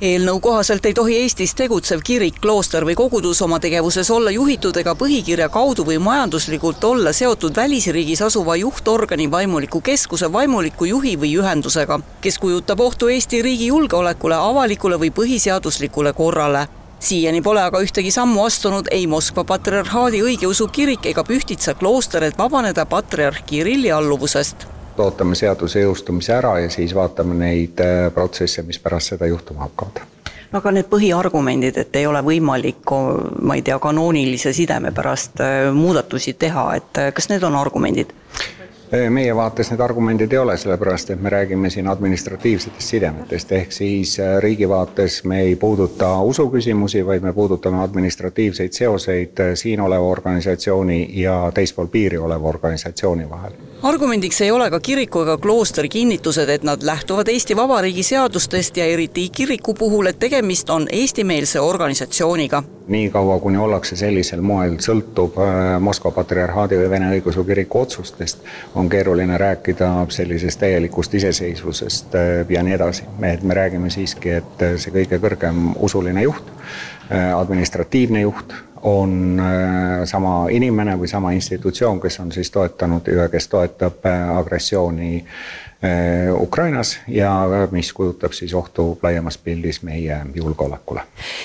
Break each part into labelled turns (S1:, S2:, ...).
S1: Eelnõu kohaselt ei tohi Eestis tegutsev kirik, klooster või kogudus oma tegevuses olla juhitud ega põhikirja kaudu või majanduslikult olla seotud välisriigis asuva juhtorgani, vaimuliku keskuse, vaimuliku juhi või ühendusega, kes kujutab ohtu Eesti riigi julgeolekule, avalikule või põhiseaduslikule korrale. Siiani pole aga ühtegi sammu astunud ei Moskva patriarhaadi õigeusu kirik ega Pühtitsa klooster, et vabaneda patriarh Kirilli alluvusest.
S2: Ootame seaduse jõustumise ära ja siis vaatame neid protsesse, mis pärast seda juhtuma hakkavad.
S1: Aga need põhiargumendid, et ei ole võimalik, ma ei tea, kanoonilise sideme pärast muudatusi teha, et kas need on argumendid?
S2: Meie vaates need argumendid ei ole, sellepärast et me räägime siin administratiivsetest sidemetest, ehk siis riigi vaates me ei puuduta usuküsimusi, vaid me puudutame administratiivseid seoseid siin oleva organisatsiooni ja teispool piiri oleva organisatsiooni vahel.
S1: Argumendiks ei ole ka kiriku ega kloosteri kinnitused, et nad lähtuvad Eesti Vabariigi seadustest ja eriti kiriku puhul, et tegemist on eestimeelse organisatsiooniga.
S2: Nii kaua, kuni ollakse sellisel moel sõltub Moskva patriarhaadi või Vene õigeusu kiriku otsustest, on keeruline rääkida sellisest täielikust iseseisvusest ja nii edasi. Me räägime siiski, et see kõige kõrgem usuline juht, administratiivne juht on sama inimene või sama institutsioon, kes on siis toetanud ja kes toetab agressiooni Ukrainas ja mis kujutab siis ohtu laiemas pildis meie julgeolekule.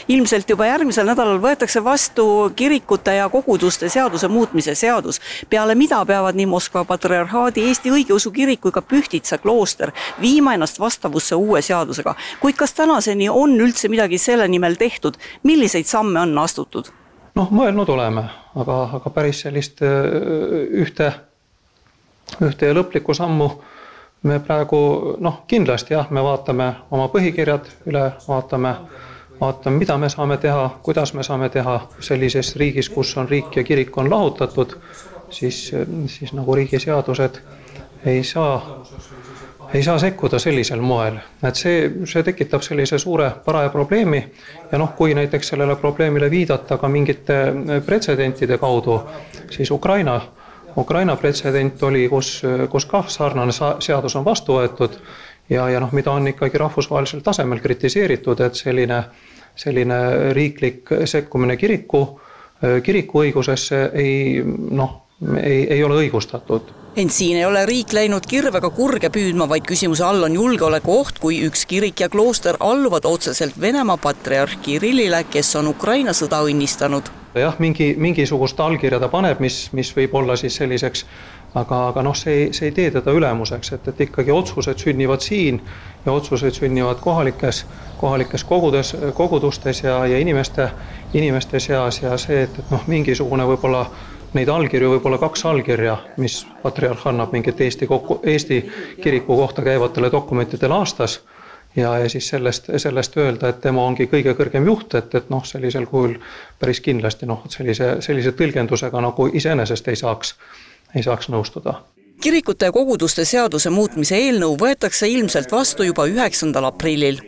S1: Ilmselt juba järgmisel nädalal võetakse vastu kirikute ja koguduste seaduse muutmise seadus, peale mida peavad nii Moskva patriarhaadi, Eesti õigeusu kirik kui ka Pühtitsa klooster viima ennast vastavusse uue seadusega. Kuid kas tänaseni on üldse midagi selle nimel tehtud? Milliseid samme on astutud?
S3: Mõelnud oleme, aga päris sellist ühte lõplikku sammu me praegu, kindlasti me vaatame oma põhikirjad üle, vaatame, mida me saame teha, kuidas me saame teha sellises riigis, kus on riik ja kirik on lahutatud, siis nagu riigiseadused ei saa sekkuda sellisel moel. Et see tekitab sellise suure paraja probleemi ja kui näiteks sellele probleemile viidata ka mingite pretsedentide kaudu, siis Ukraina pretsedent oli, kus ka sarnane seadus on vastu võetud ja mida on ikkagi rahvusvahelisel tasemel kritiseeritud, et selline riiklik sekkumine kiriku õigusesse ei ole õigustatud.
S1: Ent siin ei ole riik läinud kirvega kurge püüdma, vaid küsimuse all on julgeoleku oht, kui üks kirik ja klooster alluvad otseselt Venemaa patriarh Kirillile, kes on Ukraina sõda õnnistanud.
S3: Jah, mingisugust allkirja ta paneb, mis võib olla siis selliseks, aga see ei tee teda ülemuseks, et ikkagi otsused sünnivad siin ja otsused sünnivad kohalikes kogudustes ja inimeste seas ja see, et mingisugune võib-olla neid allkirju, võib-olla 2 allkirja, mis patriarh annab mingit Eesti kiriku kohta käivatele dokumentidele aastas ja siis sellest öelda, et tema ongi kõige kõrgem juht, et sellisel kujul päris kindlasti sellise tõlgendusega nagu iseenesest ei saaks nõustuda.
S1: Kirikute ja koguduste seaduse muutmise eelnõu võetakse ilmselt vastu juba 9. aprillil.